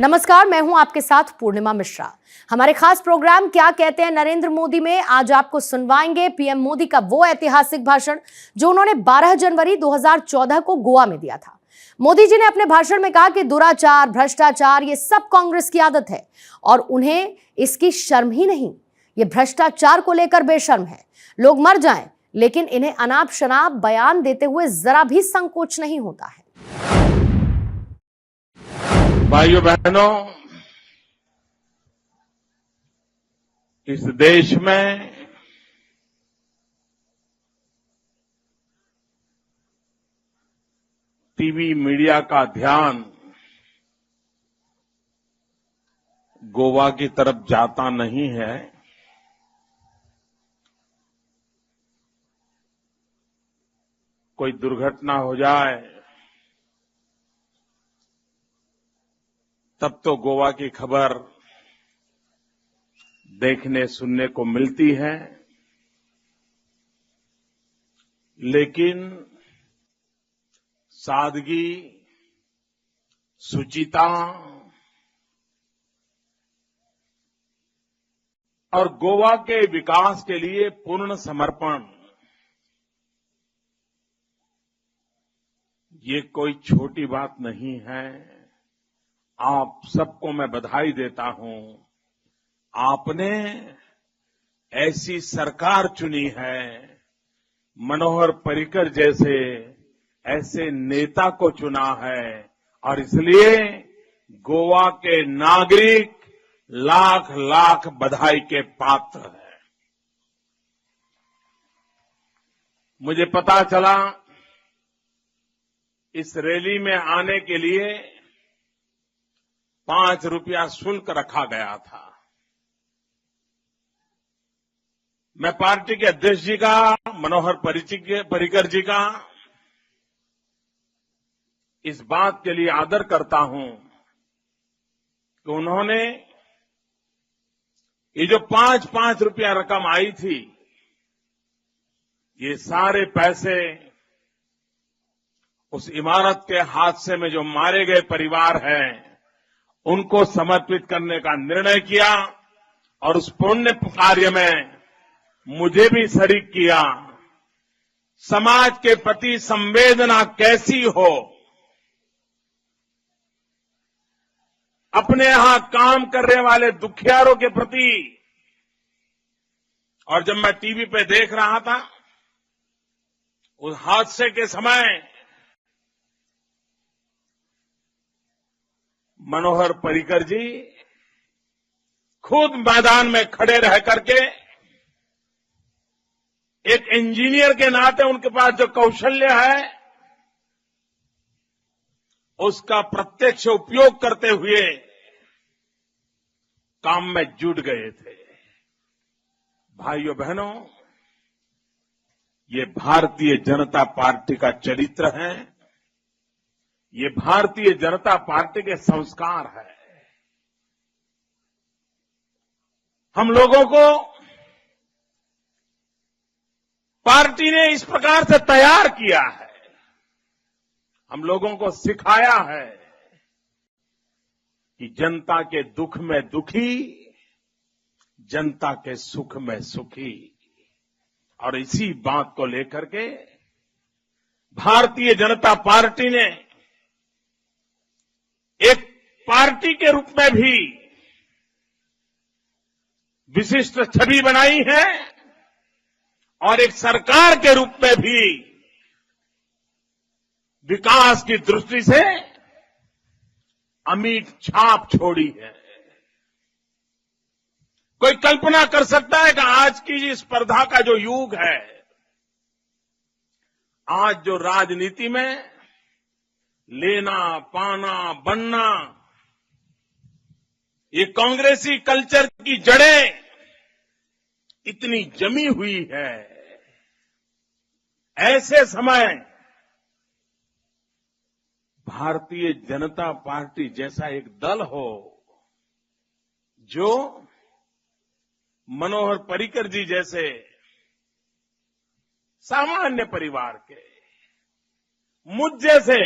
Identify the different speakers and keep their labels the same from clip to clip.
Speaker 1: नमस्कार, मैं हूं आपके साथ पूर्णिमा मिश्रा। हमारे खास प्रोग्राम क्या कहते हैं नरेंद्र मोदी में आज आपको सुनवाएंगे पीएम मोदी का वो ऐतिहासिक भाषण जो उन्होंने 12 जनवरी 2014 को गोवा में दिया था। मोदी जी ने अपने भाषण में कहा कि दुराचार, भ्रष्टाचार ये सब कांग्रेस की आदत है और उन्हें इसकी शर्म ही नहीं। ये भ्रष्टाचार को लेकर बेशर्म है। लोग मर जाएं लेकिन इन्हें अनाप शनाप बयान देते हुए जरा भी संकोच नहीं होता है।
Speaker 2: भाइयों बहनों, इस देश में टीवी मीडिया का ध्यान गोवा की तरफ जाता नहीं है। कोई दुर्घटना हो जाए तब तो गोवा की खबर देखने सुनने को मिलती है, लेकिन सादगी, शुचिता और गोवा के विकास के लिए पूर्ण समर्पण, ये कोई छोटी बात नहीं है। आप सबको मैं बधाई देता हूं। आपने ऐसी सरकार चुनी है, मनोहर पर्रिकर जैसे ऐसे नेता को चुना है और इसलिए गोवा के नागरिक लाख लाख बधाई के पात्र हैं। मुझे पता चला इस रैली में आने के लिए 5 रुपया शुल्क रखा गया था। मैं पार्टी के अध्यक्ष जी का, मनोहर पर्रिकर जी का इस बात के लिए आदर करता हूं कि उन्होंने ये जो 5-5 रुपया रकम आई थी, ये सारे पैसे उस इमारत के हादसे में जो मारे गए परिवार हैं उनको समर्पित करने का निर्णय किया और उस पुण्य कार्य में मुझे भी शरीक किया। समाज के प्रति संवेदना कैसी हो, अपने यहां काम करने वाले दुखियारों के प्रति। और जब मैं टीवी पे देख रहा था उस हादसे के समय, मनोहर पर्रिकर जी खुद मैदान में खड़े रह करके एक इंजीनियर के नाते उनके पास जो कौशल्य है उसका प्रत्यक्ष उपयोग करते हुए काम में जुट गए थे। भाइयों बहनों, ये भारतीय जनता पार्टी का चरित्र है, ये भारतीय जनता पार्टी के संस्कार है। हम लोगों को पार्टी ने इस प्रकार से तैयार किया है, हम लोगों को सिखाया है कि जनता के दुख में दुखी, जनता के सुख में सुखी। और इसी बात को लेकर के भारतीय जनता पार्टी ने एक पार्टी के रूप में भी विशिष्ट छवि बनाई है और एक सरकार के रूप में भी विकास की दृष्टि से अमिट छाप छोड़ी है। कोई कल्पना कर सकता है कि आज की स्पर्धा का जो युग है, आज जो राजनीति में लेना पाना बनना, ये कांग्रेसी कल्चर की जड़ें इतनी जमी हुई है। ऐसे समय भारतीय जनता पार्टी जैसा एक दल हो जो मनोहर पर्रिकर जी जैसे सामान्य परिवार के, मुझ जैसे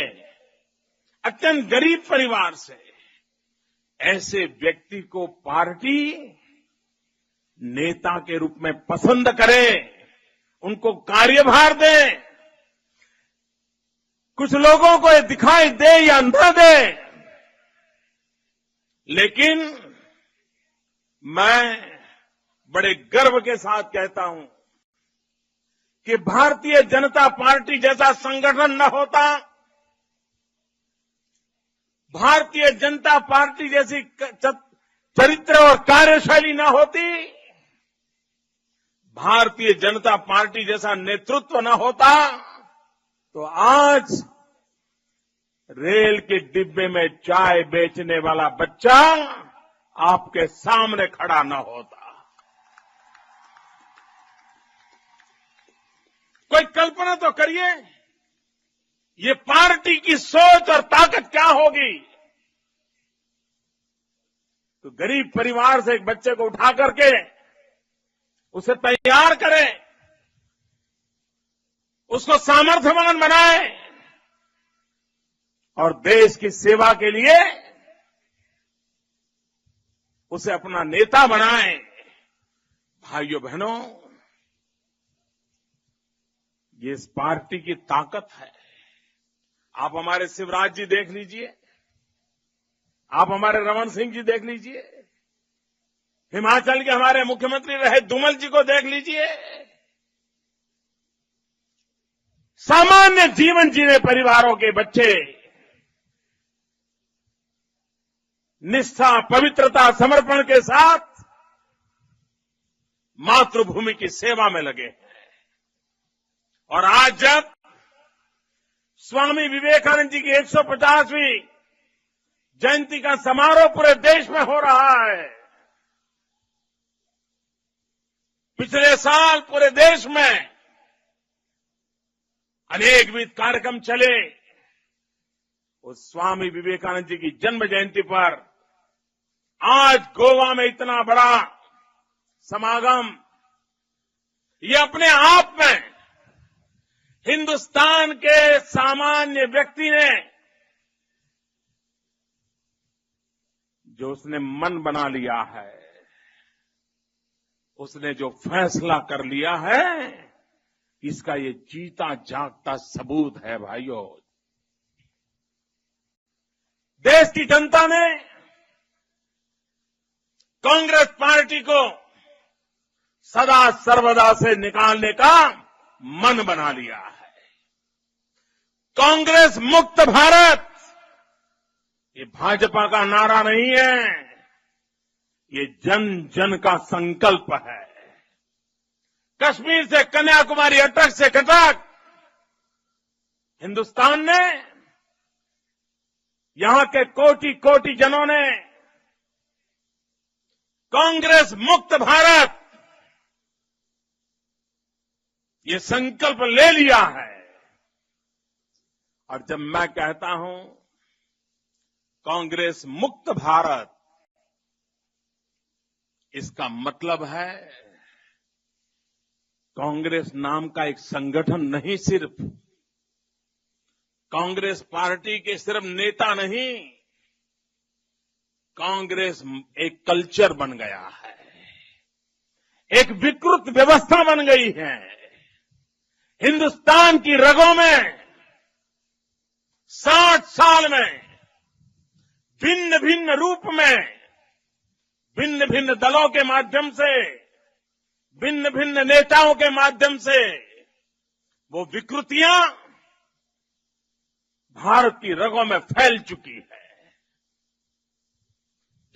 Speaker 2: अत्यंत गरीब परिवार से ऐसे व्यक्ति को पार्टी नेता के रूप में पसंद करे, उनको कार्यभार दे। कुछ लोगों को ये दिखाई दे या न दे, लेकिन मैं बड़े गर्व के साथ कहता हूं कि भारतीय जनता पार्टी जैसा संगठन न होता, भारतीय जनता पार्टी जैसी चरित्र और कार्यशैली न होती, भारतीय जनता पार्टी जैसा नेतृत्व न होता, तो आज रेल के डिब्बे में चाय बेचने वाला बच्चा आपके सामने खड़ा न होता। कोई कल्पना तो करिए, ये पार्टी की सोच और ताकत क्या होगी। तो गरीब परिवार से एक बच्चे को उठा करके उसे तैयार करें, उसको सामर्थ्यवान बनाए और देश की सेवा के लिए उसे अपना नेता बनाए। भाइयों बहनों, ये इस पार्टी की ताकत है। आप हमारे शिवराज जी देख लीजिए, आप हमारे रमन सिंह जी देख लीजिए, हिमाचल के हमारे मुख्यमंत्री रहे धूमल जी को देख लीजिए। सामान्य जीवन जीने परिवारों के बच्चे निष्ठा, पवित्रता, समर्पण के साथ मातृभूमि की सेवा में लगे हैं। और आज जब स्वामी विवेकानंद जी की 150वीं जयंती का समारोह पूरे देश में हो रहा है, पिछले साल पूरे देश में अनेकविध कार्यक्रम चले। उस स्वामी विवेकानंद जी की जन्म जयंती पर आज गोवा में इतना बड़ा समागम, ये अपने आप में हिंदुस्तान के सामान्य व्यक्ति ने जो उसने मन बना लिया है, उसने जो फैसला कर लिया है, इसका ये जीता जागता सबूत है। भाइयों, देश की जनता ने कांग्रेस पार्टी को सदा सर्वदा से निकालने का मन बना लिया है। कांग्रेस मुक्त भारत ये भाजपा का नारा नहीं है, ये जन जन का संकल्प है। कश्मीर से कन्याकुमारी, अटक से कटक, हिंदुस्तान ने, यहां के कोटि कोटि जनों ने कांग्रेस मुक्त भारत ये संकल्प ले लिया है। और जब मैं कहता हूं कांग्रेस मुक्त भारत, इसका मतलब है कांग्रेस नाम का एक संगठन नहीं, सिर्फ कांग्रेस पार्टी के सिर्फ नेता नहीं, कांग्रेस एक कल्चर बन गया है, एक विकृत व्यवस्था बन गई है। हिंदुस्तान की रगों में 60 साल में भिन्न भिन्न रूप में, भिन्न भिन्न दलों के माध्यम से, भिन्न भिन्न नेताओं के माध्यम से वो विकृतियां भारत की रगों में फैल चुकी है।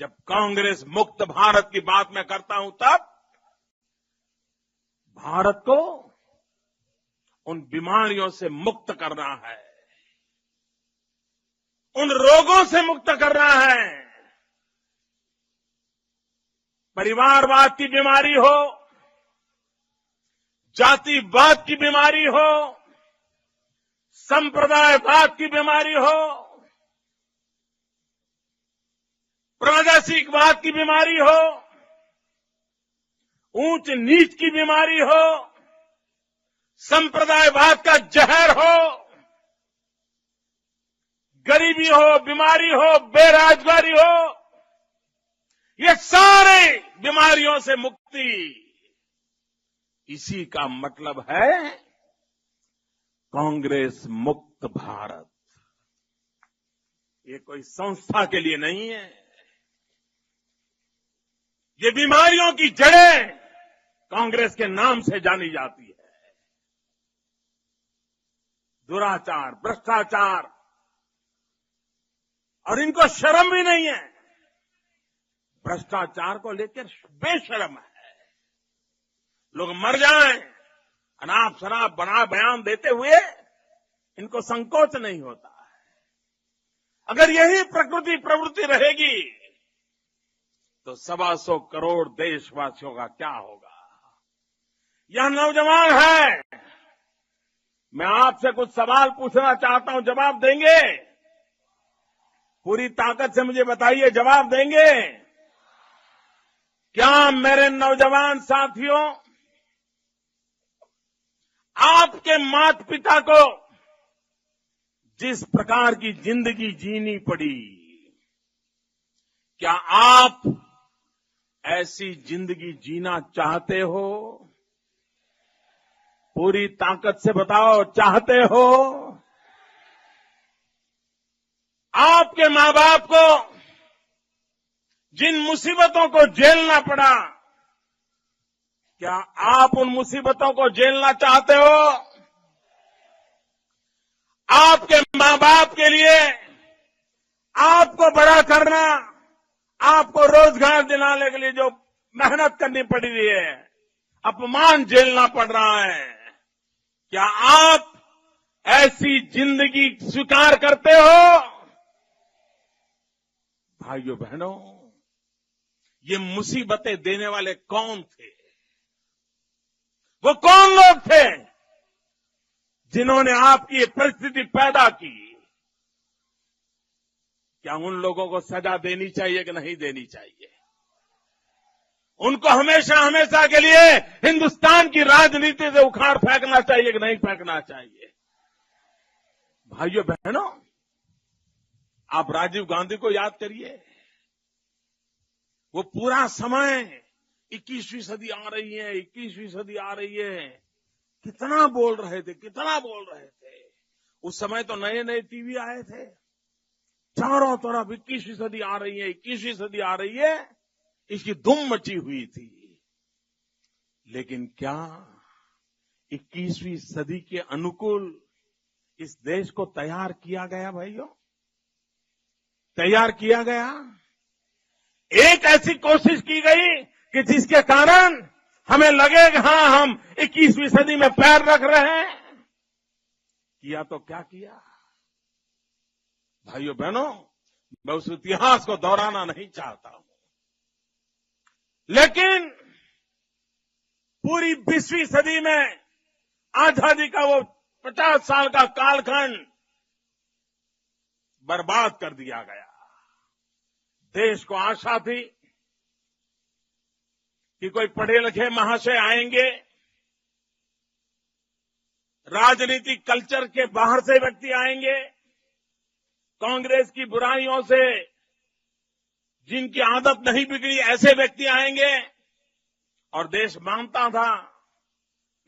Speaker 2: जब कांग्रेस मुक्त भारत की बात मैं करता हूं, तब भारत को उन बीमारियों से मुक्त करना है, उन रोगों से मुक्त करना है। परिवारवाद की बीमारी हो, जातिवाद की बीमारी हो, संप्रदायवाद की बीमारी हो, प्रादेशिकवाद की बीमारी हो, ऊंच नीच की बीमारी हो, संप्रदायवाद का जहर हो, गरीबी हो, बीमारी हो, बेरोजगारी हो, ये सारे बीमारियों से मुक्ति, इसी का मतलब है कांग्रेस मुक्त भारत। ये कोई संस्था के लिए नहीं है। ये बीमारियों की जड़ें कांग्रेस के नाम से जानी जाती है। दुराचार, भ्रष्टाचार, और इनको शर्म भी नहीं है। भ्रष्टाचार को लेकर बेशर्म है। लोग मर जाएं, अनाप शनाप बना बयान देते हुए इनको संकोच नहीं होता है। अगर यही प्रवृत्ति रहेगी तो 125 करोड़ देशवासियों का क्या होगा। यह नौजवान है, मैं आपसे कुछ सवाल पूछना चाहता हूं, जवाब देंगे? पूरी ताकत से मुझे बताइए, जवाब देंगे? क्या मेरे नौजवान साथियों, आपके माता पिता को जिस प्रकार की जिंदगी जीनी पड़ी, क्या आप ऐसी जिंदगी जीना चाहते हो? पूरी ताकत से बताओ, चाहते हो? आपके मां बाप को जिन मुसीबतों को झेलना पड़ा, क्या आप उन मुसीबतों को झेलना चाहते हो? आपके मां बाप के लिए आपको बड़ा करना, आपको रोजगार दिलाने के लिए जो मेहनत करनी पड़ रही है, अपमान झेलना पड़ रहा है, क्या आप ऐसी जिंदगी स्वीकार करते हो? भाइयों बहनों, ये मुसीबतें देने वाले कौन थे? वो कौन लोग थे जिन्होंने आपकी ये परिस्थिति पैदा की? क्या उन लोगों को सजा देनी चाहिए कि नहीं देनी चाहिए? उनको हमेशा हमेशा के लिए हिंदुस्तान की राजनीति से उखाड़ फेंकना चाहिए कि नहीं फेंकना चाहिए? भाइयों बहनों, आप राजीव गांधी को याद करिए। वो पूरा समय 21वीं सदी आ रही है, 21वीं सदी आ रही है, कितना बोल रहे थे, कितना बोल रहे थे। उस समय तो नए नए टीवी आए थे, चारों तरफ 21वीं सदी आ रही है, 21वीं सदी आ रही है, इसकी धूम मची हुई थी। लेकिन क्या 21वीं सदी के अनुकूल इस देश को तैयार किया गया? भाइयों, तैयार किया गया? एक ऐसी कोशिश की गई कि जिसके कारण हमें लगे कि हां, हम 21वीं सदी में पैर रख रहे हैं। किया तो क्या किया? भाइयों बहनों, मैं उस इतिहास को दोहराना नहीं चाहता हूं, लेकिन पूरी 20वीं सदी में आजादी का वो 50 साल का कालखंड बर्बाद कर दिया गया। देश को आशा थी कि कोई पढ़े लिखे महाशय आएंगे, राजनीतिक कल्चर के बाहर से व्यक्ति आएंगे, कांग्रेस की बुराइयों से जिनकी आदत नहीं बिगड़ी ऐसे व्यक्ति आएंगे, और देश मानता था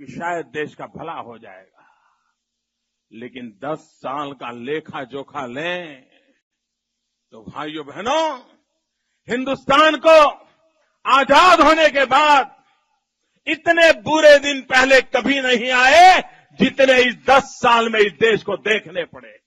Speaker 2: कि शायद देश का भला हो जाएगा। लेकिन 10 साल का लेखा जोखा लें तो भाइयों बहनों, हिंदुस्तान को आजाद होने के बाद इतने बुरे दिन पहले कभी नहीं आए जितने इस 10 साल में इस देश को देखने पड़े।